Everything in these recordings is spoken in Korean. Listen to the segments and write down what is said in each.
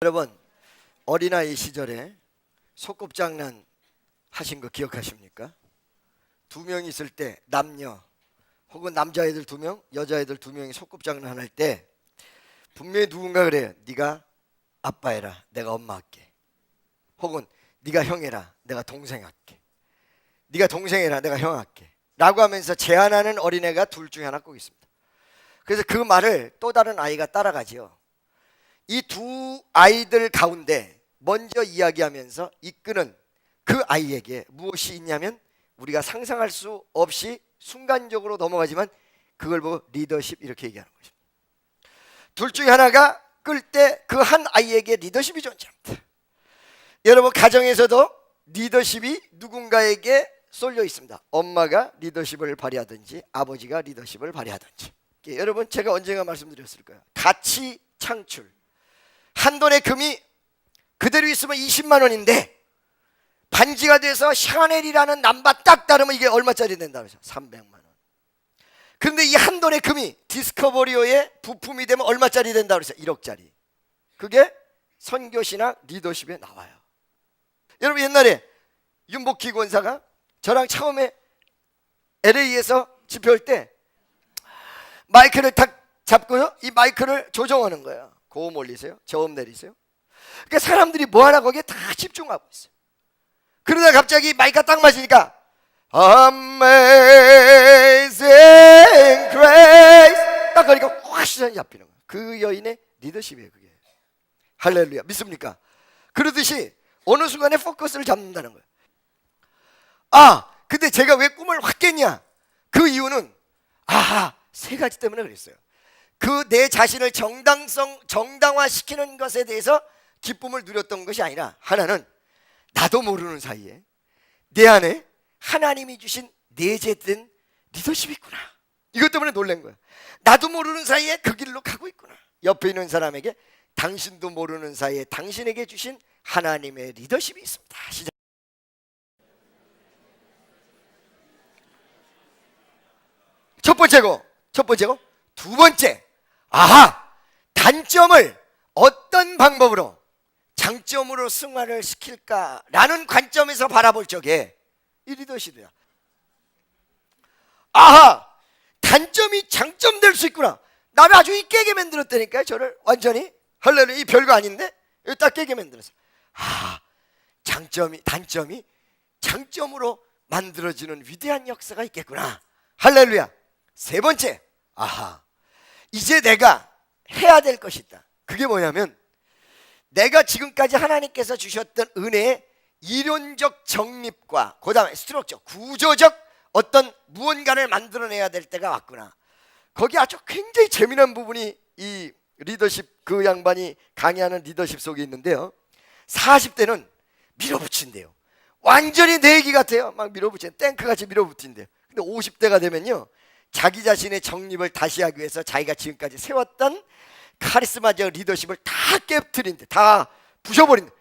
여러분, 어린아이 시절에 소꿉장난 하신 거 기억하십니까? 두 명 있을 때 남녀 혹은 남자애들 두 명, 여자애들 두 명이 소꿉장난 할 때 분명히 누군가 그래요. 네가 아빠 해라, 내가 엄마 할게. 혹은 네가 형 해라, 내가 동생 할게. 네가 동생 해라, 내가 형 할게. 라고 하면서 제안하는 어린애가 둘 중에 하나 꼭 있습니다. 그래서 그 말을 또 다른 아이가 따라가지요. 이 두 아이들 가운데 먼저 이야기하면서 이끄는 그 아이에게 무엇이 있냐면 우리가 상상할 수 없이 순간적으로 넘어가지만 그걸 보고 리더십 이렇게 얘기하는 거죠. 둘 중에 하나가 끌 때 그 한 아이에게 리더십이 존재합니다. 여러분, 가정에서도 리더십이 누군가에게 쏠려 있습니다. 엄마가 리더십을 발휘하든지 아버지가 리더십을 발휘하든지. 여러분, 제가 언젠가 말씀드렸을 거예요. 가치 창출. 한 돈의 금이 그대로 있으면 20만 원인데 반지가 돼서 샤넬이라는 남바 딱 따르면 이게 얼마짜리 된다 그래서 300만 원. 그런데 이 한 돈의 금이 디스커버리어의 부품이 되면 얼마짜리 된다 그래서 1억짜리. 그게 선교신학 리더십에 나와요. 여러분, 옛날에 윤복희 권사가 저랑 처음에 LA에서 집회할 때 마이크를 탁 잡고요, 이 마이크를 조정하는 거예요. 고음 올리세요, 저음 내리세요. 그러니까 사람들이 뭐 하나 거기에 다 집중하고 있어요. 그러다 갑자기 마이크가 딱 맞으니까 Amazing Grace 딱 그러니까 확 시선이 잡히는 거예요. 그 여인의 리더십이에요. 그게 할렐루야, 믿습니까? 그러듯이 어느 순간에 포커스를 잡는다는 거예요. 아, 근데 제가 왜 꿈을 확 깼냐? 그 이유는 세 가지 때문에 그랬어요. 그 내 자신을 정당화시키는 것에 대해서 기쁨을 누렸던 것이 아니라, 하나는 나도 모르는 사이에 내 안에 하나님이 주신 내재된 리더십이 있구나. 이것 때문에 놀란 거야. 나도 모르는 사이에 그 길로 가고 있구나. 옆에 있는 사람에게 당신도 모르는 사이에 당신에게 주신 하나님의 리더십이 있습니다. 시작. 첫 번째고. 두 번째, 단점을 어떤 방법으로 장점으로 승화를 시킬까라는 관점에서 바라볼 적에 이 리더십이야. 단점이 장점 될 수 있구나. 나를 아주 깨게 만들었다니까요. 저를 완전히. 할렐루야, 이 별거 아닌데 이거 딱 깨게 만들었어. 단점이 장점으로 만들어지는 위대한 역사가 있겠구나. 할렐루야. 세 번째, 이제 내가 해야 될 것이 있다. 그게 뭐냐면 내가 지금까지 하나님께서 주셨던 은혜의 이론적 정립과 그 다음에 스트럭처, 구조적 어떤 무언가를 만들어내야 될 때가 왔구나. 거기 아주 굉장히 재미난 부분이 이 리더십, 그 양반이 강의하는 리더십 속에 있는데요, 40대는 밀어붙인대요. 완전히 내 얘기 같아요. 막 밀어붙이는 탱크같이 밀어붙인대요. 근데 50대가 되면요, 자기 자신의 정립을 다시 하기 위해서 자기가 지금까지 세웠던 카리스마적 리더십을 다 깨트린대. 다 부셔버린대.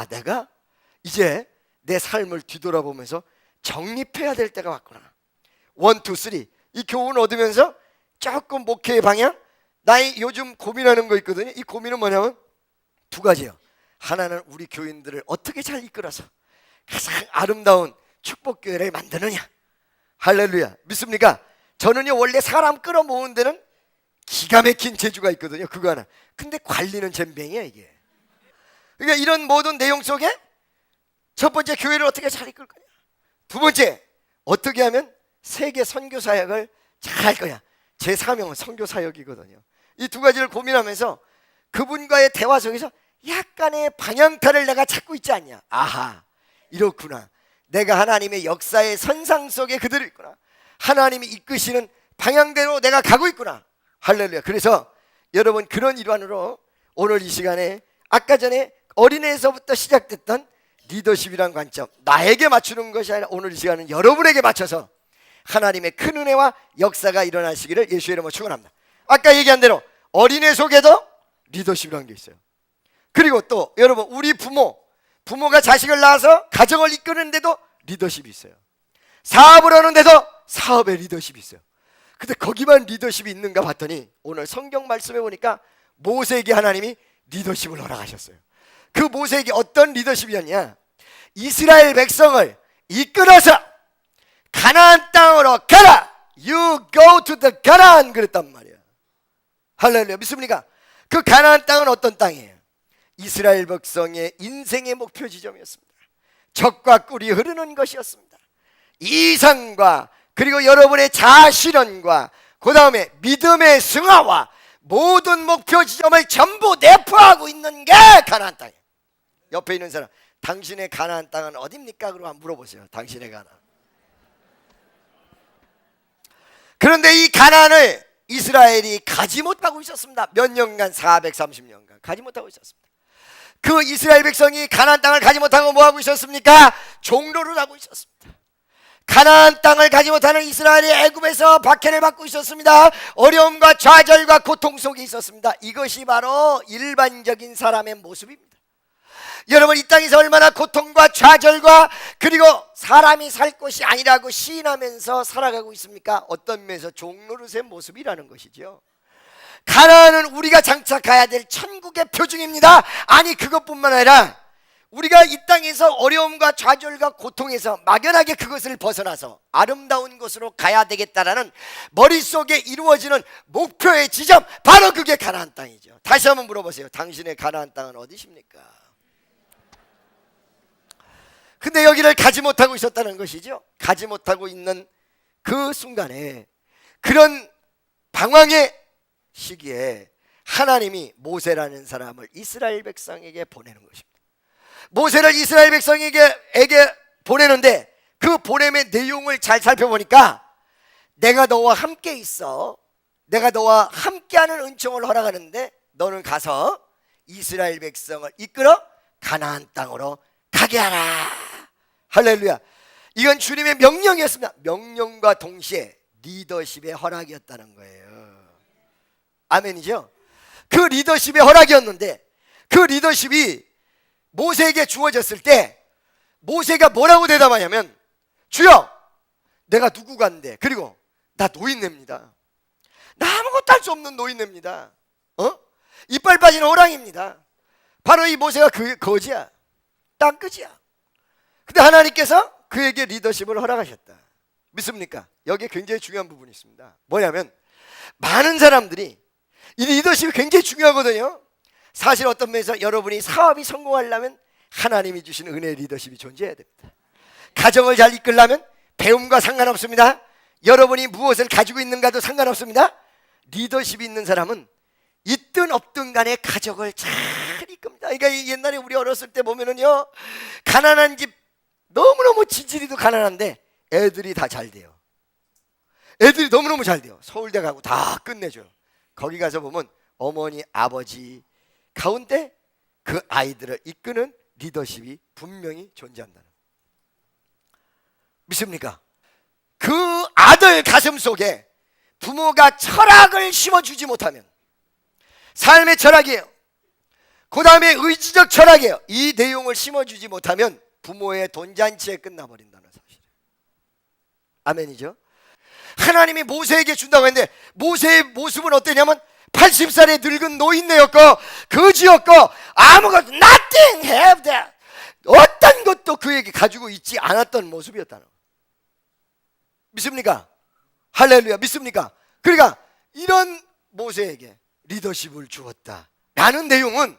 내가 이제 내 삶을 뒤돌아보면서 정립해야 될 때가 왔구나. 1, 2, 3. 이 교훈을 얻으면서 조금 목회의 방향, 나의 요즘 고민하는 거 있거든요. 이 고민은 뭐냐면 두 가지예요. 하나는 우리 교인들을 어떻게 잘 이끌어서 가장 아름다운 축복교회를 만드느냐. 할렐루야, 믿습니까? 저는요, 원래 사람 끌어모으는 데는 기가 막힌 재주가 있거든요. 그거 하나. 근데 관리는 젬병이야 이게. 그러니까 이런 모든 내용 속에 첫 번째, 교회를 어떻게 잘 이끌 거냐. 두 번째, 어떻게 하면 세계 선교 사역을 잘 할 거냐. 제 사명은 선교 사역이거든요. 이 두 가지를 고민하면서 그분과의 대화 속에서 약간의 방향타를 내가 찾고 있지 않냐. 이렇구나. 내가 하나님의 역사의 선상 속에 그대로 있구나. 하나님이 이끄시는 방향대로 내가 가고 있구나. 할렐루야. 그래서 여러분, 그런 일환으로 오늘 이 시간에 아까 전에 어린애에서부터 시작됐던 리더십이란 관점, 나에게 맞추는 것이 아니라 오늘 이 시간은 여러분에게 맞춰서 하나님의 큰 은혜와 역사가 일어나시기를 예수의 이름으로 축원합니다. 아까 얘기한 대로 어린애 속에도 리더십이라는 게 있어요. 그리고 또 여러분, 우리 부모가 자식을 낳아서 가정을 이끄는데도 리더십이 있어요. 사업을 하는데도 사업에 리더십이 있어요. 근데 거기만 리더십이 있는가 봤더니 오늘 성경 말씀에 보니까 모세에게 하나님이 리더십을 허락하셨어요. 그 모세에게 어떤 리더십이었냐? 이스라엘 백성을 이끌어서 가나안 땅으로 가라. You go to the 가나안 그랬단 말이야. 할렐루야. 믿습니까? 그 가나안 땅은 어떤 땅이에요? 이스라엘 백성의 인생의 목표 지점이었습니다. 젖과 꿀이 흐르는 것이었습니다. 이상과 그리고 여러분의 자아실현과 그 다음에 믿음의 승화와 모든 목표 지점을 전부 내포하고 있는 게 가나안 땅이에요. 옆에 있는 사람, 당신의 가나안 땅은 어딥니까? 그러고 한번 물어보세요. 당신의 가나안. 그런데 이 가나안을 이스라엘이 가지 못하고 있었습니다. 몇 년간? 430년간 가지 못하고 있었습니다. 그 이스라엘 백성이 가나안 땅을 가지 못하고 뭐하고 있었습니까? 종로를 하고 있었습니다. 가나안 땅을 가지 못하는 이스라엘이 애굽에서 박해를 받고 있었습니다. 어려움과 좌절과 고통 속에 있었습니다. 이것이 바로 일반적인 사람의 모습입니다. 여러분, 이 땅에서 얼마나 고통과 좌절과 그리고 사람이 살 곳이 아니라고 시인하면서 살아가고 있습니까? 어떤 면에서 종노릇의 모습이라는 것이죠. 가나안은 우리가 장착해야 될 천국의 표징입니다. 아니, 그것뿐만 아니라 우리가 이 땅에서 어려움과 좌절과 고통에서 막연하게 그것을 벗어나서 아름다운 곳으로 가야 되겠다라는 머릿속에 이루어지는 목표의 지점, 바로 그게 가나안 땅이죠. 다시 한번 물어보세요. 당신의 가나안 땅은 어디십니까? 근데 여기를 가지 못하고 있었다는 것이죠. 가지 못하고 있는 그 순간에, 그런 방황의 시기에 하나님이 모세라는 사람을 이스라엘 백성에게 보내는 것입니다. 모세를 이스라엘 백성에게 보내는데 그 보냄의 내용을 잘 살펴보니까 내가 너와 함께 있어. 내가 너와 함께하는 은총을 허락하는데 너는 가서 이스라엘 백성을 이끌어 가나안 땅으로 가게 하라. 할렐루야. 이건 주님의 명령이었습니다. 명령과 동시에 리더십의 허락이었다는 거예요. 아멘이죠? 그 리더십의 허락이었는데 그 리더십이 모세에게 주어졌을 때 모세가 뭐라고 대답하냐면, 주여, 내가 누구간데, 그리고 나 노인네입니다. 나 아무것도 할 수 없는 노인네입니다. 이빨 빠진 호랑이입니다. 바로 이 모세가 그 거지야. 땅끝이야. 근데 하나님께서 그에게 리더십을 허락하셨다. 믿습니까? 여기에 굉장히 중요한 부분이 있습니다. 뭐냐면, 많은 사람들이 이 리더십이 굉장히 중요하거든요. 사실 어떤 면에서 여러분이 사업이 성공하려면 하나님이 주신 은혜의 리더십이 존재해야 됩니다. 가정을 잘 이끌려면 배움과 상관없습니다. 여러분이 무엇을 가지고 있는가도 상관없습니다. 리더십이 있는 사람은 있든 없든 간에 가족을 잘 이끕니다. 그러니까 옛날에 우리 어렸을 때 보면은요, 가난한 집, 너무너무 지질이도 가난한데 애들이 다 잘 돼요. 애들이 너무너무 잘 돼요. 서울대 가고 다 끝내줘요. 거기 가서 보면 어머니, 아버지 가운데 그 아이들을 이끄는 리더십이 분명히 존재한다는, 믿습니까? 그 아들 가슴 속에 부모가 철학을 심어주지 못하면, 삶의 철학이에요. 그 다음에 의지적 철학이에요. 이 내용을 심어주지 못하면 부모의 돈잔치에 끝나버린다는 사실. 아멘이죠? 하나님이 모세에게 준다고 했는데 모세의 모습은 어땠냐면 80살의 늙은 노인네였고 거지였고 아무것도 nothing have that, 어떤 것도 그에게 가지고 있지 않았던 모습이었다는, 믿습니까? 할렐루야. 믿습니까? 그러니까 이런 모세에게 리더십을 주었다라는 내용은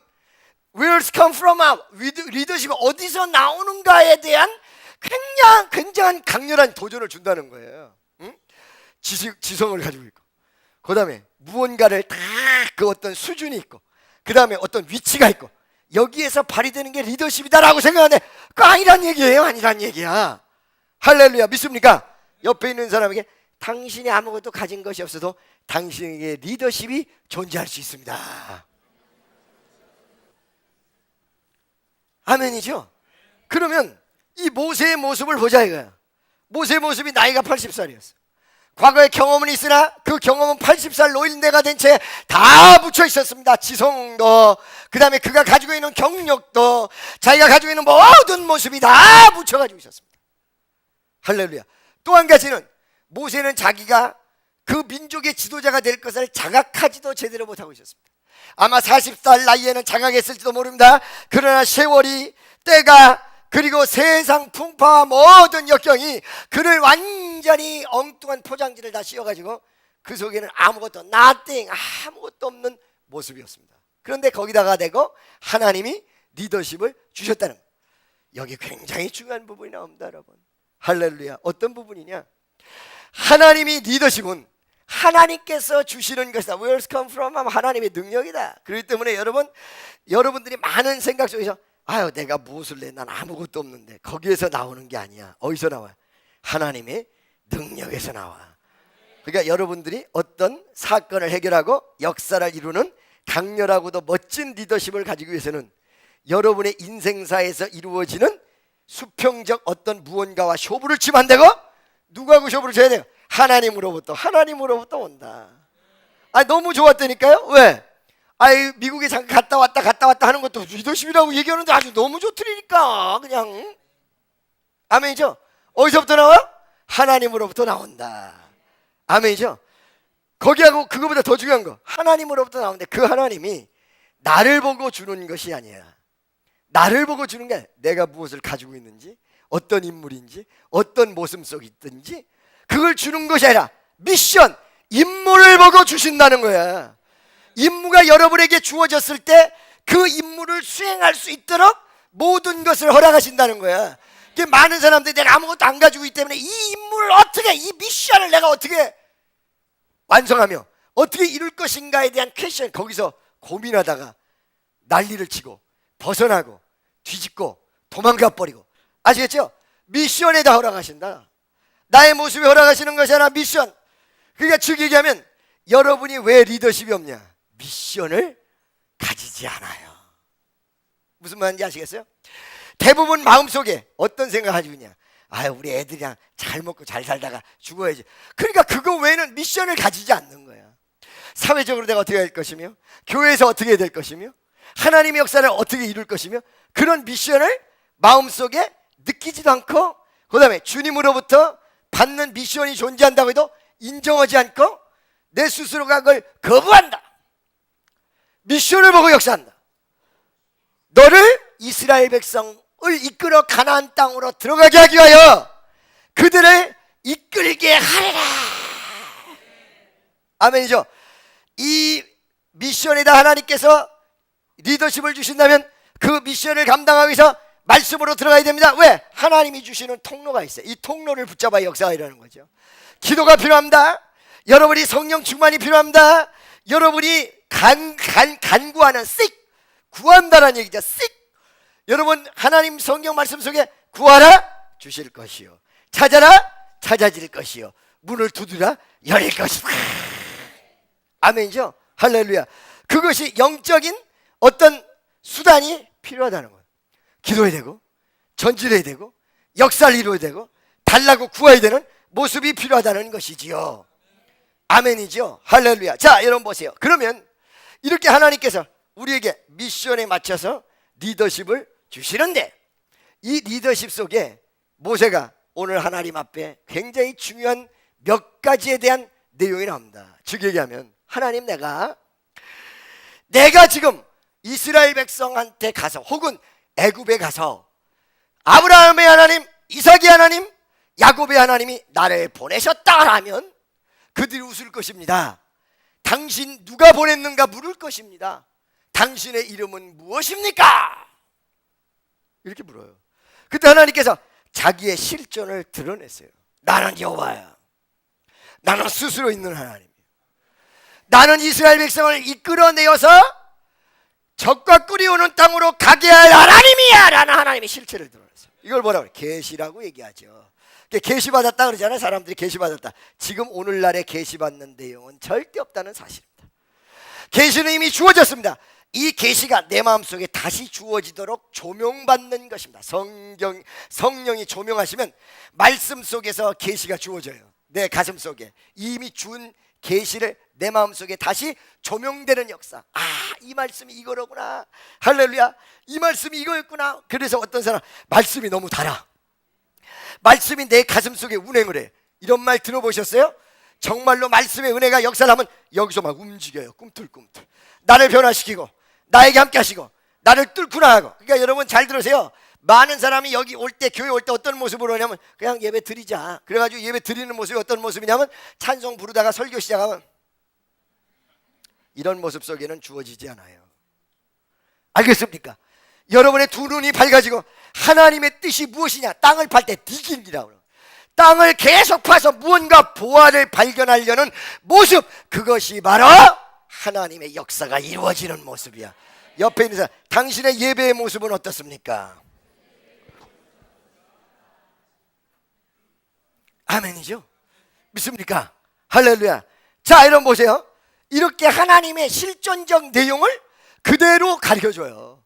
where's come from out, 리더십이 어디서 나오는가에 대한 굉장한 강렬한 도전을 준다는 거예요. 응? 지성을 가지고 있고, 그 다음에 무언가를 다 그 어떤 수준이 있고, 그 다음에 어떤 위치가 있고, 여기에서 발휘되는 게 리더십이다라고 생각하는데 그거 아니란 얘기예요. 아니란 얘기야. 할렐루야. 믿습니까? 옆에 있는 사람에게 당신이 아무것도 가진 것이 없어도 당신에게 리더십이 존재할 수 있습니다. 아멘이죠? 그러면 이 모세의 모습을 보자 이거야. 모세의 모습이 나이가 80살이었어. 과거의 경험은 있으나 그 경험은 80살 노인네가 된 채 다 묻혀 있었습니다. 지성도, 그 다음에 그가 가지고 있는 경력도, 자기가 가지고 있는 모든 모습이 다 묻혀가지고 있었습니다. 할렐루야. 또 한 가지는 모세는 자기가 그 민족의 지도자가 될 것을 자각하지도 제대로 못하고 있었습니다. 아마 40살 나이에는 장악했을지도 모릅니다. 그러나 세월이, 때가, 그리고 세상 풍파와 모든 역경이 그를 완전히 엉뚱한 포장지를 다 씌워가지고 그 속에는 아무것도 nothing, 아무것도 없는 모습이었습니다. 그런데 거기다가 대고 하나님이 리더십을 주셨다는 거예요. 여기 굉장히 중요한 부분이 나옵니다, 여러분. 할렐루야. 어떤 부분이냐? 하나님이 리더십은 하나님께서 주시는 것이다. Where's come from? 하면 하나님의 능력이다. 그렇기 때문에 여러분들이 많은 생각 속에서 아유 내가 무엇을 내? 난 아무것도 없는데. 거기에서 나오는 게 아니야. 어디서 나와요? 하나님의 능력에서 나와. 그러니까 여러분들이 어떤 사건을 해결하고 역사를 이루는 강렬하고도 멋진 리더십을 가지기 위해서는 여러분의 인생사에서 이루어지는 수평적 어떤 무언가와 쇼부를 치면 안 되고 누구하고 쇼부를 쳐야 돼요? 하나님으로부터 온다. 너무 좋았다니까요. 왜? 미국에 잠깐 갔다 왔다 하는 것도 리더십이라고 얘기하는데 아주 너무 좋더라니까. 그냥 아멘이죠. 어디서부터 나와? 하나님으로부터 나온다. 아멘이죠. 거기하고 그거보다 더 중요한 거, 하나님으로부터 나오는데 그 하나님이 나를 보고 주는 것이 아니야. 나를 보고 주는 게 내가 무엇을 가지고 있는지, 어떤 인물인지, 어떤 모습 속에 있든지 그걸 주는 것이 아니라 미션, 임무를 보고 주신다는 거야. 임무가 여러분에게 주어졌을 때 그 임무를 수행할 수 있도록 모든 것을 허락하신다는 거야. 많은 사람들이 내가 아무것도 안 가지고 있기 때문에 이 임무를 어떻게, 이 미션을 내가 어떻게 완성하며 어떻게 이룰 것인가에 대한 퀘션, 거기서 고민하다가 난리를 치고 벗어나고 뒤집고 도망가 버리고. 아시겠죠? 미션에다 허락하신다. 나의 모습에 허락하시는 것이 아니라 미션. 그러니까 즉 얘기하면 여러분이 왜 리더십이 없냐? 미션을 가지지 않아요. 무슨 말인지 아시겠어요? 대부분 마음속에 어떤 생각을 가지고 있냐? 우리 애들이랑 잘 먹고 잘 살다가 죽어야지. 그러니까 그거 외에는 미션을 가지지 않는 거야. 사회적으로 내가 어떻게 할 것이며, 교회에서 어떻게 될 것이며, 하나님의 역사를 어떻게 이룰 것이며, 그런 미션을 마음속에 느끼지도 않고, 그 다음에 주님으로부터 받는 미션이 존재한다고 해도 인정하지 않고 내 스스로가 그걸 거부한다. 미션을 보고 역사한다. 너를 이스라엘 백성을 이끌어 가나안 땅으로 들어가게 하기 위하여 그들을 이끌게 하리라. 아멘이죠. 이 미션에다 하나님께서 리더십을 주신다면 그 미션을 감당하기 위해서 말씀으로 들어가야 됩니다. 왜? 하나님이 주시는 통로가 있어요. 이 통로를 붙잡아야 역사가 일어나는 거죠. 기도가 필요합니다. 여러분이 성령 충만이 필요합니다. 여러분이 간구하는 seek, 구한다는 얘기죠. seek. 여러분 하나님 성경 말씀 속에 구하라 주실 것이요, 찾아라 찾아질 것이요, 문을 두드라 열릴 것이다. 아멘이죠. 할렐루야. 그것이 영적인 어떤 수단이 필요하다는 거예요. 기도해야 되고 전진해야 되고 역사를 이루어야 되고 달라고 구해야 되는 모습이 필요하다는 것이지요. 아멘이죠. 할렐루야. 자, 여러분 보세요. 그러면 이렇게 하나님께서 우리에게 미션에 맞춰서 리더십을 주시는데, 이 리더십 속에 모세가 오늘 하나님 앞에 굉장히 중요한 몇 가지에 대한 내용이 나옵니다. 즉 얘기하면 하나님, 내가 지금 이스라엘 백성한테 가서 혹은 애굽에 가서 아브라함의 하나님, 이삭의 하나님, 야곱의 하나님이 나를 보내셨다라면 그들이 웃을 것입니다. 당신 누가 보냈는가 물을 것입니다. 당신의 이름은 무엇입니까? 이렇게 물어요. 그때 하나님께서 자기의 실존을 드러냈어요. 나는 여호와야. 나는 스스로 있는 하나님이에요. 나는 이스라엘 백성을 이끌어내어서 적과 꿀이 오는 땅으로 가게 할 하나님이야 라는 하나님의 실체를 드러냈어요. 이걸 뭐라고 그래요? 계시라고 얘기하죠. 계시받았다 그러잖아요. 사람들이 계시받았다. 지금 오늘날에 계시받는 내용은 절대 없다는 사실입니다. 계시는 이미 주어졌습니다. 이 계시가 내 마음속에 다시 주어지도록 조명받는 것입니다. 성령이 조명하시면 말씀 속에서 계시가 주어져요. 내 가슴 속에 이미 준 계시를 내 마음속에 다시 조명되는 역사. 이 말씀이 이거로구나. 할렐루야. 이 말씀이 이거였구나. 그래서 어떤 사람 말씀이 너무 달아. 말씀이 내 가슴 속에 운행을 해. 이런 말 들어보셨어요? 정말로 말씀의 은혜가 역사를 하면 여기서 막 움직여요. 꿈틀꿈틀. 나를 변화시키고 나에게 함께 하시고 나를 뚫고 나가고. 그러니까 여러분 잘 들으세요. 많은 사람이 여기 올 때, 교회 올 때 어떤 모습으로 오냐면 그냥 예배 드리자. 그래가지고 예배 드리는 모습이 어떤 모습이냐면 찬송 부르다가 설교 시작하면 이런 모습 속에는 주어지지 않아요. 알겠습니까? 여러분의 두 눈이 밝아지고 하나님의 뜻이 무엇이냐, 땅을 팔 때 디깅이라고, 땅을 계속 파서 무언가 보화를 발견하려는 모습, 그것이 바로 하나님의 역사가 이루어지는 모습이야. 옆에 있는 사람, 당신의 예배의 모습은 어떻습니까? 아멘이죠? 믿습니까? 할렐루야. 자, 여러분 보세요. 이렇게 하나님의 실존적 내용을 그대로 가르쳐줘요.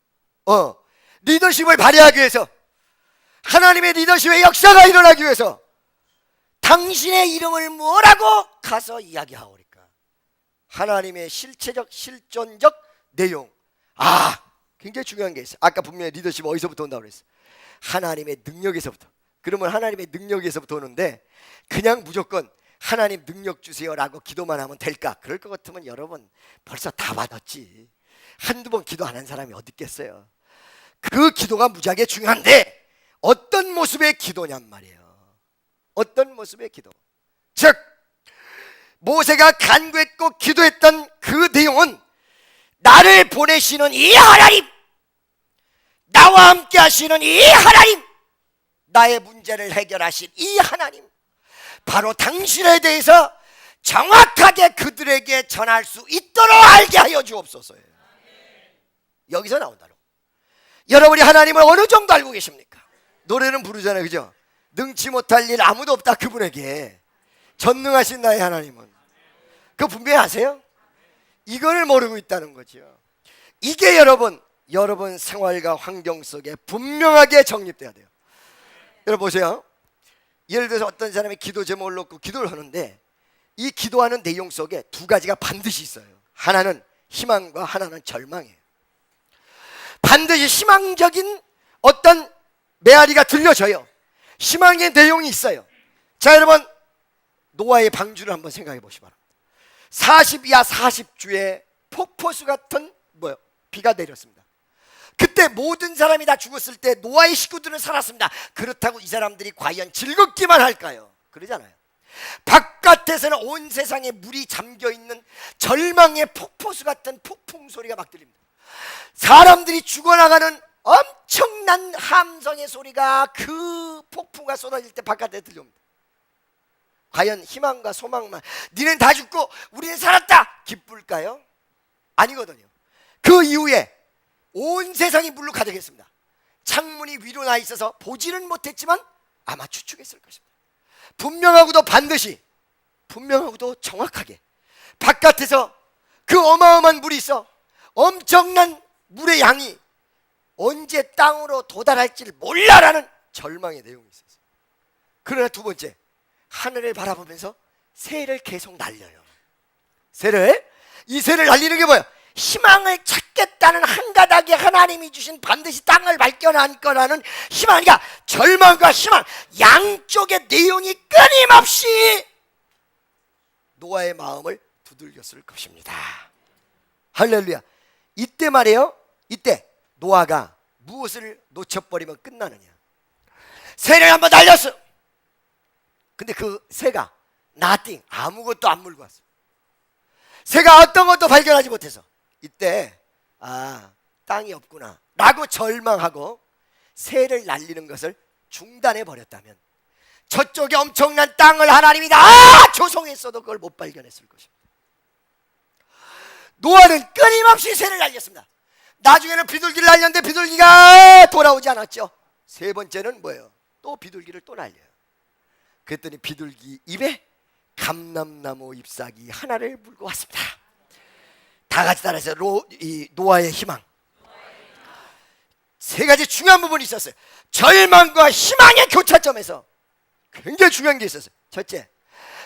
리더십을 발휘하기 위해서, 하나님의 리더십의 역사가 일어나기 위해서 당신의 이름을 뭐라고 가서 이야기하오리까? 하나님의 실체적 실존적 내용. 굉장히 중요한 게 있어요. 아까 분명히 리더십 어디서부터 온다고 그랬어요? 하나님의 능력에서부터. 그러면 하나님의 능력에서부터 오는데 그냥 무조건 하나님 능력 주세요라고 기도만 하면 될까? 그럴 것 같으면 여러분 벌써 다 받았지. 한두 번 기도 안 한 사람이 어디 있겠어요? 그 기도가 무지하게 중요한데 어떤 모습의 기도냔 말이에요. 어떤 모습의 기도. 즉 모세가 간구했고 기도했던 그 내용은 나를 보내시는 이 하나님, 나와 함께 하시는 이 하나님, 나의 문제를 해결하신 이 하나님, 바로 당신에 대해서 정확하게 그들에게 전할 수 있도록 알게 하여 주옵소서예요. 여기서 나온다로. 여러분이 하나님을 어느 정도 알고 계십니까? 노래는 부르잖아요, 그죠? 능치 못할 일 아무도 없다 그분에게. 전능하신 나의 하나님은. 그거 분명히 아세요? 이걸 모르고 있다는 거죠. 이게 여러분 생활과 환경 속에 분명하게 정립돼야 돼요. 여러분 보세요. 예를 들어서 어떤 사람이 기도 제목을 놓고 기도를 하는데 이 기도하는 내용 속에 두 가지가 반드시 있어요. 하나는 희망과 하나는 절망이에요. 반드시 희망적인 어떤 메아리가 들려져요. 희망의 내용이 있어요. 자, 여러분 노아의 방주를 한번 생각해 보시기 바랍니다. 40이야 40주에 폭포수 같은 비가 내렸습니다. 그때 모든 사람이 다 죽었을 때 노아의 식구들은 살았습니다. 그렇다고 이 사람들이 과연 즐겁기만 할까요? 그러잖아요. 바깥에서는 온 세상에 물이 잠겨있는 절망의 폭포수 같은 폭풍 소리가 막 들립니다. 사람들이 죽어나가는 엄청난 함성의 소리가 그 폭풍과 쏟아질 때 바깥에 들려옵니다. 과연 희망과 소망만, 니는 다 죽고 우리는 살았다, 기쁠까요? 아니거든요. 그 이후에 온 세상이 물로 가득했습니다. 창문이 위로 나 있어서 보지는 못했지만 아마 추측했을 것입니다. 분명하고도 반드시, 분명하고도 정확하게 바깥에서 그 어마어마한 물이 있어 엄청난 물의 양이 언제 땅으로 도달할지를 몰라라는 절망의 내용이 있었어요. 그러나 두 번째, 하늘을 바라보면서 새를 계속 날려요. 이 새를 날리는 게 뭐예요? 희망을 찾겠다는 한 가닥의 하나님이 주신 반드시 땅을 발견할 거라는 희망이니까 절망과 희망 양쪽의 내용이 끊임없이 노아의 마음을 두들겼을 것입니다. 할렐루야. 이때 말이에요. 이때 노아가 무엇을 놓쳐버리면 끝나느냐. 새를 한번 날렸어. 근데 그 새가 nothing, 아무것도 안 물고 왔어. 새가 어떤 것도 발견하지 못해서 이때 땅이 없구나 라고 절망하고 새를 날리는 것을 중단해 버렸다면 저쪽에 엄청난 땅을 하나님이 다 조성했어도 그걸 못 발견했을 것입니다. 노아는 끊임없이 새를 날렸습니다. 나중에는 비둘기를 날렸는데 비둘기가 돌아오지 않았죠. 세 번째는 뭐예요? 또 비둘기를 또 날려요. 그랬더니 비둘기 입에 감람나무 잎사귀 하나를 물고 왔습니다. 다 같이 따라해서 노아의 희망. 세 가지 중요한 부분이 있었어요. 절망과 희망의 교차점에서 굉장히 중요한 게 있었어요. 첫째,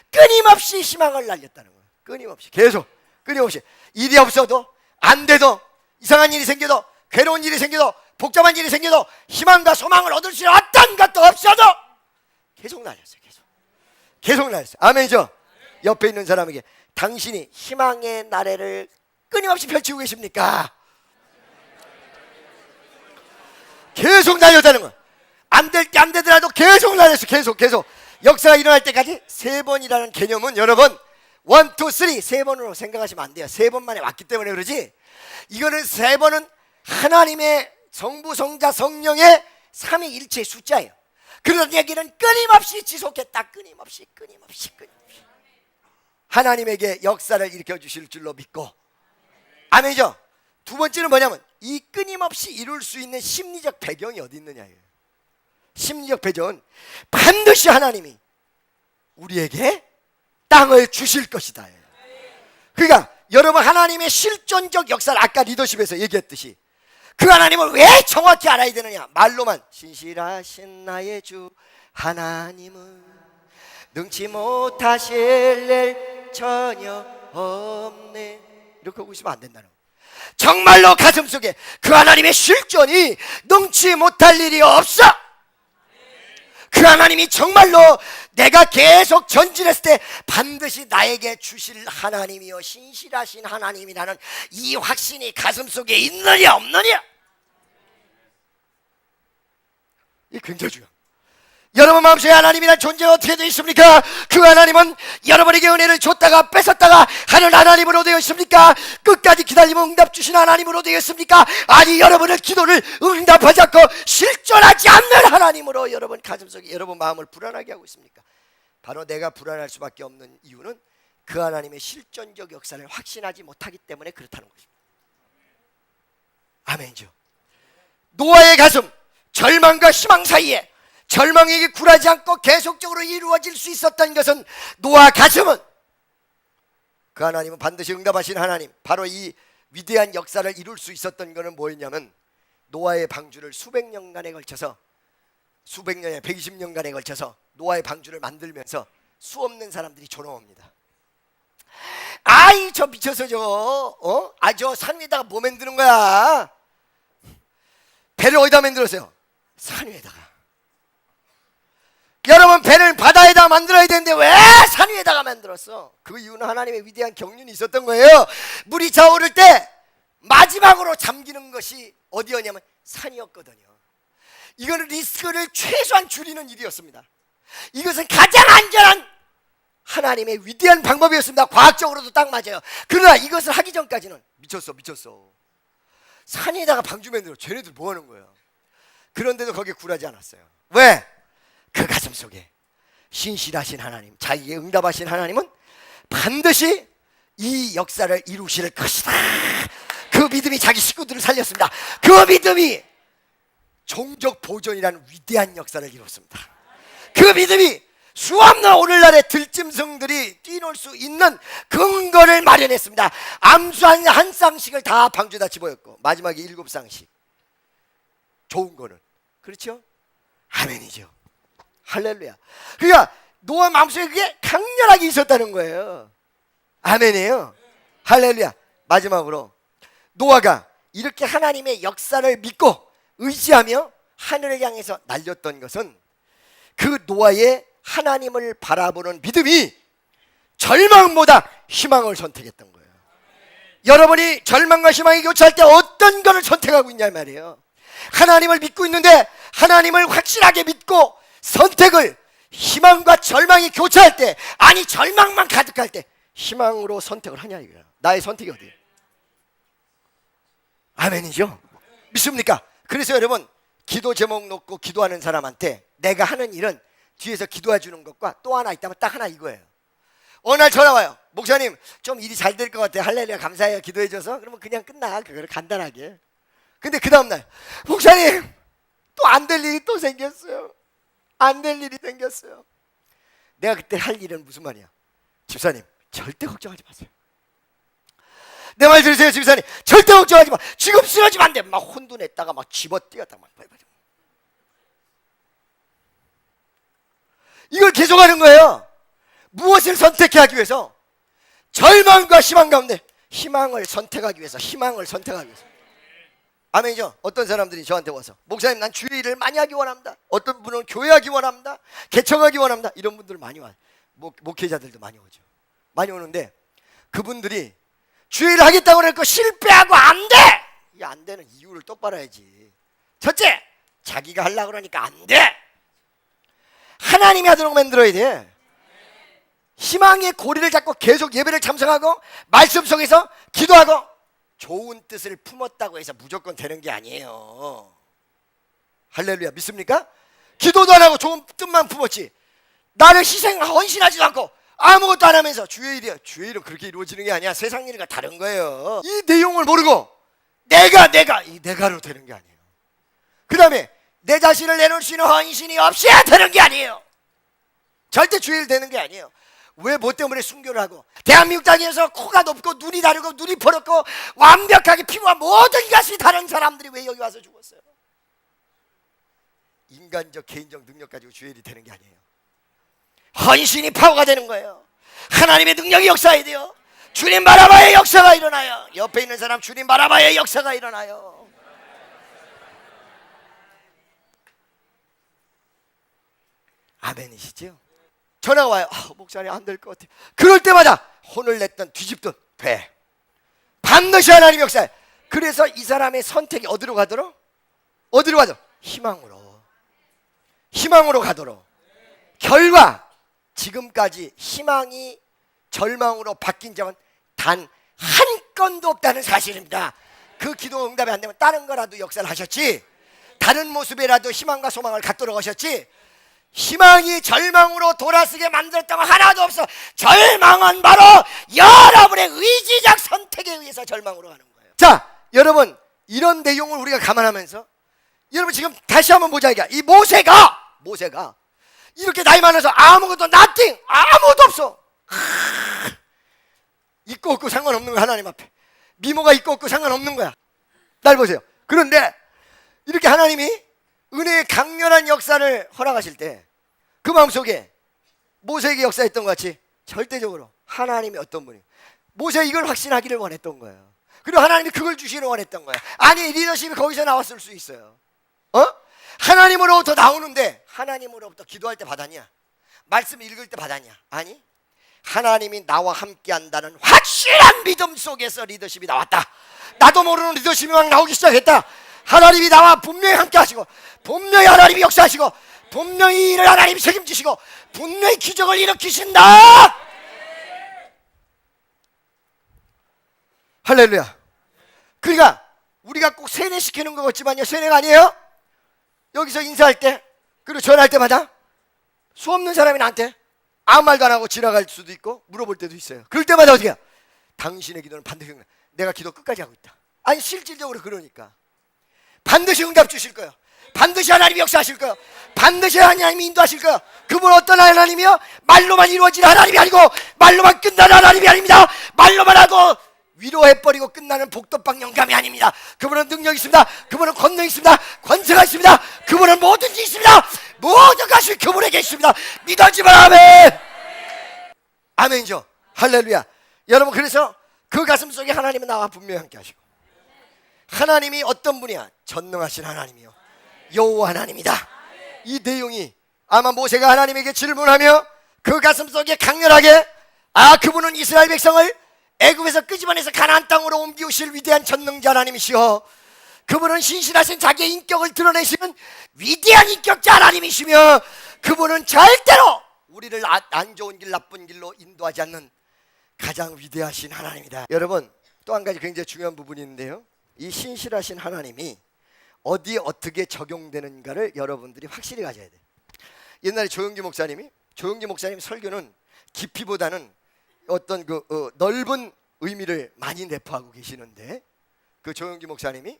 끊임없이 희망을 날렸다는 거예요. 끊임없이, 계속 끊임없이. 일이 없어도, 안 돼도, 이상한 일이 생겨도, 괴로운 일이 생겨도, 복잡한 일이 생겨도 희망과 소망을 얻을 수 있는 어떤 것도 없어도 계속 날렸어요. 계속 날렸어요. 아멘이죠? 옆에 있는 사람에게 당신이 희망의 나래를 끊임없이 펼치고 계십니까? 계속 날렸다는 거야. 안 될 때 안 되더라도 계속 날렸어. 계속 역사가 일어날 때까지 3번이라는 개념은 여러분 1, 2, 3 3번으로 생각하시면 안 돼요. 3번 만에 왔기 때문에 그러지. 이거는 3번은 하나님의 성부 성자 성령의 삼위일체의 숫자예요. 그런 얘기는 끊임없이 지속했다. 끊임없이 하나님에게 역사를 일으켜 주실 줄로 믿고. 아멘이죠. 두 번째는 뭐냐면 이 끊임없이 이룰 수 있는 심리적 배경이 어디 있느냐예요. 심리적 배경은 반드시 하나님이 우리에게 땅을 주실 것이다. 그러니까 여러분 하나님의 실존적 역사를 아까 리더십에서 얘기했듯이 그 하나님을 왜 정확히 알아야 되느냐. 말로만 신실하신 나의 주 하나님은 능치 못하실 일 전혀 없네. 이렇게 하고 있으면 안 된다는 거예요. 정말로 가슴속에 그 하나님의 실존이 능치 못할 일이 없어. 그 하나님이 정말로 내가 계속 전진했을 때 반드시 나에게 주실 하나님이요 신실하신 하나님이라는 이 확신이 가슴속에 있느냐 없느냐. 이게 굉장히 중요해요. 여러분 마음속에 하나님이란 존재가 어떻게 되어 있습니까? 그 하나님은 여러분에게 은혜를 줬다가 뺏었다가 하는 하나님으로 되어 있습니까? 끝까지 기다리면 응답 주신 하나님으로 되어 있습니까? 아니 여러분의 기도를 응답하지 않고 실존하지 않는 하나님으로 여러분 가슴속에 여러분 마음을 불안하게 하고 있습니까? 바로 내가 불안할 수밖에 없는 이유는 그 하나님의 실존적 역사를 확신하지 못하기 때문에 그렇다는 것입니다. 아멘이죠. 노아의 가슴 절망과 희망 사이에 절망에게 굴하지 않고 계속적으로 이루어질 수 있었던 것은 노아 가슴은 그 하나님은 반드시 응답하신 하나님. 바로 이 위대한 역사를 이룰 수 있었던 것은 뭐였냐면 노아의 방주를 수백 년간에 걸쳐서 수백 년에 120년간에 걸쳐서 노아의 방주를 만들면서 수없는 사람들이 조롱합니다. 아이 저 미쳐서 저거 저 산 위에다가 뭐 만드는 거야? 배를 어디다 만들었어요? 산 위에다가. 여러분 배를 바다에다 만들어야 되는데 왜 산 위에다가 만들었어? 그 이유는 하나님의 위대한 경륜이 있었던 거예요. 물이 차오를 때 마지막으로 잠기는 것이 어디였냐면 산이었거든요. 이거는 리스크를 최소한 줄이는 일이었습니다. 이것은 가장 안전한 하나님의 위대한 방법이었습니다. 과학적으로도 딱 맞아요. 그러나 이것을 하기 전까지는 미쳤어. 산에다가 방주 만들어. 쟤네들 뭐 하는 거예요? 그런데도 거기에 굴하지 않았어요. 왜? 그 가슴 속에 신실하신 하나님, 자기에게 응답하신 하나님은 반드시 이 역사를 이루실 것이다. 그 믿음이 자기 식구들을 살렸습니다. 그 믿음이 종족 보존이라는 위대한 역사를 이뤘습니다. 그 믿음이 수없는 오늘날의 들짐승들이 뛰놀 수 있는 근거를 마련했습니다. 암수한 한 쌍씩을 다 방주에다 집어였고 마지막에 7쌍씩 좋은 거는 그렇죠? 아멘이죠. 할렐루야. 그러니까 노아 마음속에 그게 강렬하게 있었다는 거예요. 아멘이에요. 할렐루야. 마지막으로 노아가 이렇게 하나님의 역사를 믿고 의지하며 하늘을 향해서 날렸던 것은 그 노아의 하나님을 바라보는 믿음이 절망보다 희망을 선택했던 거예요. 여러분이 절망과 희망이 교차할 때 어떤 것을 선택하고 있냐 말이에요. 하나님을 믿고 있는데 하나님을 확실하게 믿고 선택을 희망과 절망이 교차할 때, 아니 절망만 가득할 때 희망으로 선택을 하냐 이거야. 나의 선택이 어디예요? 아멘이죠. 믿습니까? 그래서 여러분 기도 제목 놓고 기도하는 사람한테 내가 하는 일은 뒤에서 기도해 주는 것과 또 하나 있다면 딱 하나 이거예요. 어느 날 전화 와요. 목사님 좀 일이 잘 될 것 같아요. 할렐루야 감사해요. 기도해 줘서. 그러면 그냥 끝나. 그거를 간단하게. 근데 그 다음날 목사님 또 안 될 일이 또 생겼어요. 안 될 일이 생겼어요. 내가 그때 할 일은 무슨 말이야? 집사님 절대 걱정하지 마세요. 내 말 들으세요. 집사님 절대 걱정하지 마. 지금 쓰러지면 안 돼. 막 혼돈했다가 막 집어뛰었다가 막 이걸 계속하는 거예요. 무엇을 선택하기 위해서? 절망과 희망 가운데 희망을 선택하기 위해서. 희망을 선택하기 위해서. 아멘이죠. 어떤 사람들이 저한테 와서 목사님 난 주일 일을 많이 하기 원합니다. 어떤 분은 교회하기 원합니다. 개척하기 원합니다. 이런 분들 많이 와요. 목회자들도 많이 오죠. 많이 오는데 그분들이 주의를 하겠다고 그랬고 실패하고 안 돼! 이 안 되는 이유를 똑바로 해야지. 첫째, 자기가 하려고 그러니까 안 돼. 하나님이 하도록 만들어야 돼. 희망의 고리를 잡고 계속 예배를 참석하고 말씀 속에서 기도하고 좋은 뜻을 품었다고 해서 무조건 되는 게 아니에요. 할렐루야. 믿습니까? 기도도 안 하고 좋은 뜻만 품었지, 나를 희생 헌신하지도 않고 아무것도 안 하면서 주의 일이야. 주의 일은 그렇게 이루어지는 게 아니야. 세상 일과 다른 거예요. 이 내용을 모르고 이 내가로 되는 게 아니에요. 그 다음에 내 자신을 내놓을 수 있는 헌신이 없어야 되는 게 아니에요. 절대 주의 일 되는 게 아니에요. 왜 뭐 때문에 순교를 하고 대한민국 땅에서 코가 높고 눈이 다르고 눈이 퍼렇고 완벽하게 피부가 모든 것이 다른 사람들이 왜 여기 와서 죽었어요? 인간적 개인적 능력 가지고 주의 일이 되는 게 아니에요. 헌신이 파워가 되는 거예요. 하나님의 능력이 역사해야 돼요. 주님 바라봐야 역사가 일어나요. 옆에 있는 사람 주님 바라봐야 역사가 일어나요. 아멘이시죠? 전화가 와요. 목사님 안 될 것 같아요. 그럴 때마다 혼을 냈던 뒤집던 돼. 반드시 하나님 역사해. 그래서 이 사람의 선택이 어디로 가도록? 어디로 가도록? 희망으로 가도록. 결과 지금까지 희망이 절망으로 바뀐 적은 단 한 건도 없다는 사실입니다. 그 기도 응답이 안 되면 다른 거라도 역사를 하셨지, 다른 모습이라도 희망과 소망을 갖도록 하셨지, 희망이 절망으로 돌아서게 만들었던 건 하나도 없어. 절망은 바로 여러분의 의지적 선택에 의해서 절망으로 가는 거예요. 자, 여러분 이런 내용을 우리가 감안하면서 여러분 지금 다시 한번 보자. 이 모세가 이렇게 나이 많아서 아무것도 nothing, 아무것도 없어. 있고 없고 상관없는 거야. 하나님 앞에 미모가 있고 없고 상관없는 거야. 날 보세요. 그런데 이렇게 하나님이 은혜의 강렬한 역사를 허락하실 때 그 마음속에 모세에게 역사했던 것 같이 절대적으로 하나님이 어떤 분이 모세 이걸 확신하기를 원했던 거예요. 그리고 하나님이 그걸 주시기를 원했던 거예요. 아니 리더십이 거기서 나왔을 수 있어요. 하나님으로부터 나오는데 하나님으로부터 기도할 때 받았냐? 말씀 읽을 때 받았냐? 아니, 하나님이 나와 함께 한다는 확실한 믿음 속에서 리더십이 나왔다. 나도 모르는 리더십이 막 나오기 시작했다. 하나님이 나와 분명히 함께 하시고 분명히 하나님이 역사하시고 분명히 일을 하나님이 책임지시고 분명히 기적을 일으키신다. 할렐루야. 그러니까 우리가 꼭 세뇌시키는 것 같지만요, 세뇌가 아니에요. 여기서 인사할 때 그리고 전화할 때마다 수 없는 사람이 나한테 아무 말도 안 하고 지나갈 수도 있고 물어볼 때도 있어요. 그럴 때마다 어떻게 해요? 당신의 기도는 반드시 내가 기도 끝까지 하고 있다. 아니 실질적으로 그러니까 반드시 응답 주실 거예요. 반드시 하나님이 역사하실 거예요. 반드시 하나님이 인도하실 거예요. 그분은 어떤 하나님이요? 말로만 이루어지는 하나님이 아니고 말로만 끝나는 하나님이 아닙니다. 말로만 하고 위로해버리고 끝나는 복덕방 영감이 아닙니다. 그분은 능력이 있습니다. 그분은 권능이 있습니다. 권세가 있습니다. 그분은 뭐든지 있습니다. 모든 것이 그분에게 있습니다. 믿어지만 아멘. 아멘이죠. 할렐루야. 여러분 그래서 그 가슴 속에 하나님은 나와 분명히 함께 하시고 하나님이 어떤 분이야? 전능하신 하나님이요 여호와 하나님이다. 이 내용이 아마 모세가 하나님에게 질문하며 그 가슴 속에 강렬하게 그분은 이스라엘 백성을 애굽에서 끄집어내서 가나안 땅으로 옮기우실 위대한 전능자 하나님이시여, 그분은 신실하신 자기의 인격을 드러내시는 위대한 인격자 하나님이시며 그분은 절대로 우리를 안 좋은 길 나쁜 길로 인도하지 않는 가장 위대하신 하나님이다. 여러분 또 한 가지 굉장히 중요한 부분이 있는데요, 이 신실하신 하나님이 어디에 어떻게 적용되는가를 여러분들이 확실히 가져야 돼요. 옛날에 조영기 목사님 설교는 깊이보다는 어떤 넓은 의미를 많이 내포하고 계시는데, 그 조영기 목사님이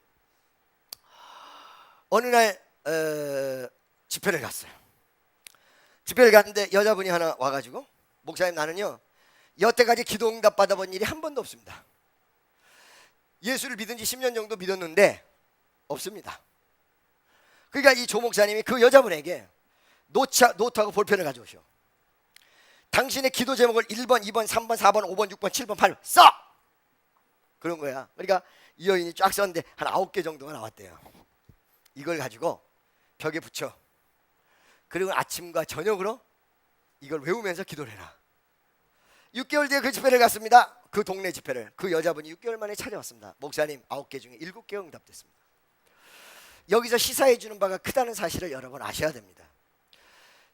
어느 날 집회를 갔어요. 집회를 갔는데 여자분이 하나 와가지고, 목사님 나는요 여태까지 기도 응답 받아본 일이 한 번도 없습니다. 예수를 믿은 지 10년 정도 믿었는데 없습니다. 그러니까 이 조 목사님이 그 여자분에게 노트하고 볼펜을 가져오셔. 당신의 기도 제목을 1번, 2번, 3번, 4번, 5번, 6번, 7번, 8번 써! 그런 거야. 그러니까 이 여인이 쫙 썼는데 한 9개 정도가 나왔대요. 이걸 가지고 벽에 붙여. 그리고 아침과 저녁으로 이걸 외우면서 기도를 해라. 6개월 뒤에 그 집회를 갔습니다. 그 동네 집회를. 그 여자분이 6개월 만에 찾아왔습니다. 목사님 9개 중에 7개 응답됐습니다. 여기서 시사해 주는 바가 크다는 사실을 여러분 아셔야 됩니다.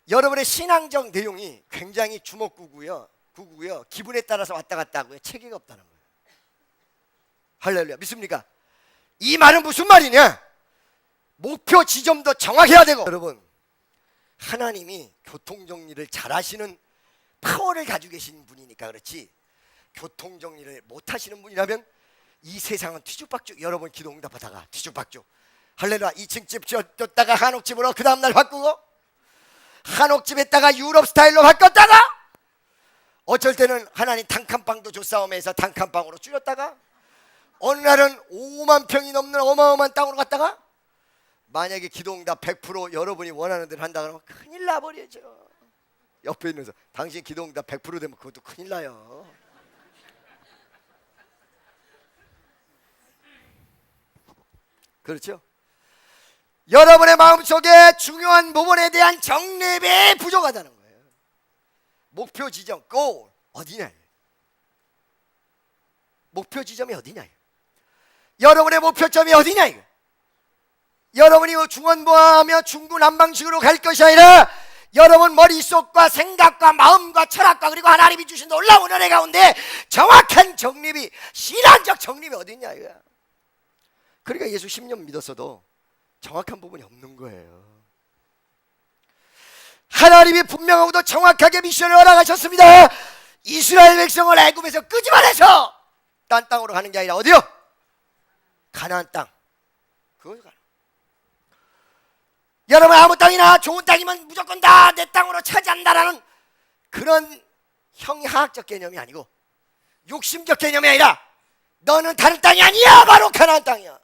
여러분의 신앙적 내용이 굉장히 주먹구고요, 기분에 따라서 왔다 갔다 하고요, 체계가 없다는 거예요. 할렐루야. 믿습니까? 이 말은 무슨 말이냐? 목표 지점도 정확해야 되고, 여러분 하나님이 교통정리를 잘하시는 파워를 가지고 계신 분이니까 그렇지, 교통정리를 못하시는 분이라면 이 세상은 뒤죽박죽. 여러분 기도 응답하다가 뒤죽박죽. 할렐루야. 2층 집 지었다가 한옥집으로 그 다음날 바꾸고, 한옥집에다가 유럽 스타일로 바꿨다가, 어쩔 때는 하나님 단칸방도 조싸움에서 단칸방으로 줄였다가, 어느 날은 5만 평이 넘는 어마어마한 땅으로 갔다가, 만약에 기도응답 100% 여러분이 원하는 대로 한다 그러면 큰일 나버리죠. 옆에 있는 사람, 당신 기도응답 100% 되면 그것도 큰일 나요. 그렇죠? 여러분의 마음속에 중요한 부분에 대한 정립이 부족하다는 거예요. 목표 지점, goal 어디냐? 목표 지점이 어디냐? 여러분의 목표점이 어디냐? 여러분이 중원부하며 중구난방식으로 갈 것이 아니라 여러분 머릿속과 생각과 마음과 철학과 그리고 하나님이 주신 놀라운 은혜 가운데 정확한 정립이, 신앙적 정립이 어디냐 이거야. 그러니까 예수 10년 믿었어도 정확한 부분이 없는 거예요. 하나님이 분명하고도 정확하게 미션을 허락하셨습니다. 이스라엘 백성을 애굽에서 끄집어내서 딴 땅으로 가는 게 아니라 어디요? 가나안 땅. 그거 가라. 여러분 아무 땅이나 좋은 땅이면 무조건 다 내 땅으로 차지한다라는 그런 형이하학적 개념이 아니고 욕심적 개념이 아니라 너는 다른 땅이 아니야, 바로 가나안 땅이야.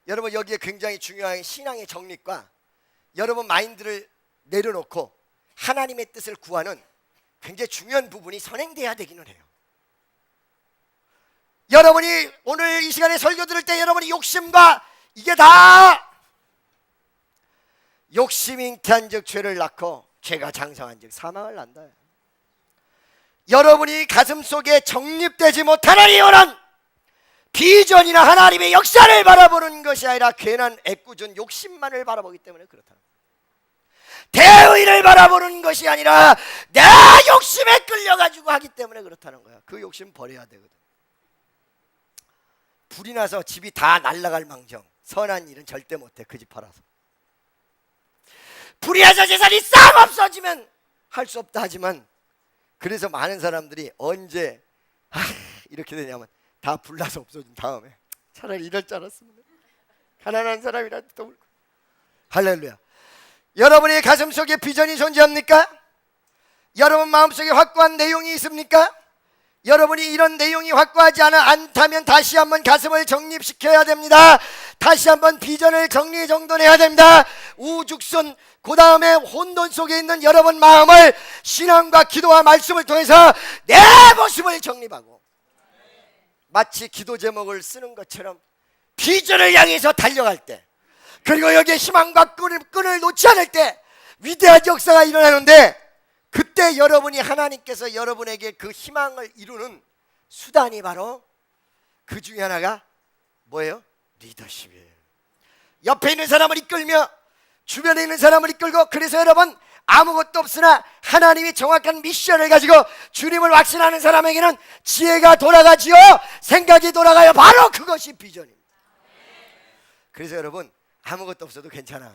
여러분 여기에 굉장히 중요한 신앙의 정립과 여러분 마인드를 내려놓고 하나님의 뜻을 구하는 굉장히 중요한 부분이 선행돼야 되기는 해요. 여러분이 오늘 이 시간에 설교 들을 때 여러분이 욕심과 이게 다 욕심 잉태한 즉 죄를 낳고 죄가 장성한 즉 사망을 난다. 여러분이 가슴속에 정립되지 못하는 이유는 비전이나 하나님의 역사를 바라보는 것이 아니라 괜한 애꿎은 욕심만을 바라보기 때문에 그렇다. 대의를 바라보는 것이 아니라 내 욕심에 끌려가지고 하기 때문에 그렇다는 거야. 그 욕심 버려야 되거든. 불이 나서 집이 다 날아갈 망정 선한 일은 절대 못해. 그 집 팔아서. 불이 나서 재산이 싹 없어지면 할 수 없다 하지만, 그래서 많은 사람들이 언제 이렇게 되냐면 다 불나서 없어진 다음에 차라리 이럴 줄 알았으면 가난한 사람이라도 더 울고. 할렐루야. 여러분의 가슴속에 비전이 존재합니까? 여러분 마음속에 확고한 내용이 있습니까? 여러분이 이런 내용이 확고하지 않다면 다시 한번 가슴을 정립시켜야 됩니다. 다시 한번 비전을 정리정돈해야 됩니다. 우죽순 그 다음에 혼돈 속에 있는 여러분 마음을 신앙과 기도와 말씀을 통해서 내 모습을 정립하고, 마치 기도 제목을 쓰는 것처럼 비전을 향해서 달려갈 때, 그리고 여기에 희망과 끈을 놓지 않을 때 위대한 역사가 일어나는데, 그때 여러분이 하나님께서 여러분에게 그 희망을 이루는 수단이 바로 그 중에 하나가 뭐예요? 리더십이에요. 옆에 있는 사람을 이끌며 주변에 있는 사람을 이끌고, 그래서 여러분 아무것도 없으나 하나님이 정확한 미션을 가지고 주님을 확신하는 사람에게는 지혜가 돌아가지요, 생각이 돌아가요. 바로 그것이 비전입니다. 그래서 여러분 아무것도 없어도 괜찮아.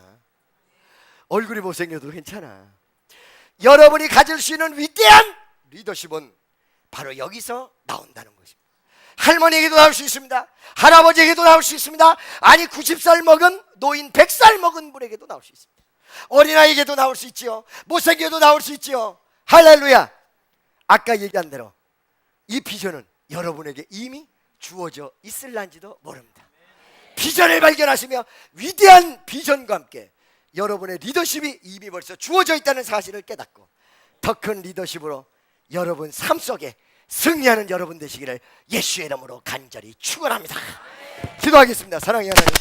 얼굴이 못생겨도 괜찮아. 여러분이 가질 수 있는 위대한 리더십은 바로 여기서 나온다는 것입니다. 할머니에게도 나올 수 있습니다. 할아버지에게도 나올 수 있습니다. 아니 90살 먹은 노인, 100살 먹은 분에게도 나올 수 있습니다. 어린아이에게도 나올 수 있지요. 못생겨도 나올 수 있지요. 할렐루야. 아까 얘기한 대로 이 비전은 여러분에게 이미 주어져 있을란지도 모릅니다. 비전을 발견하시며 위대한 비전과 함께 여러분의 리더십이 이미 벌써 주어져 있다는 사실을 깨닫고 더 큰 리더십으로 여러분 삶 속에 승리하는 여러분 되시기를 예수의 이름으로 간절히 축원합니다. 기도하겠습니다. 사랑의 하나님,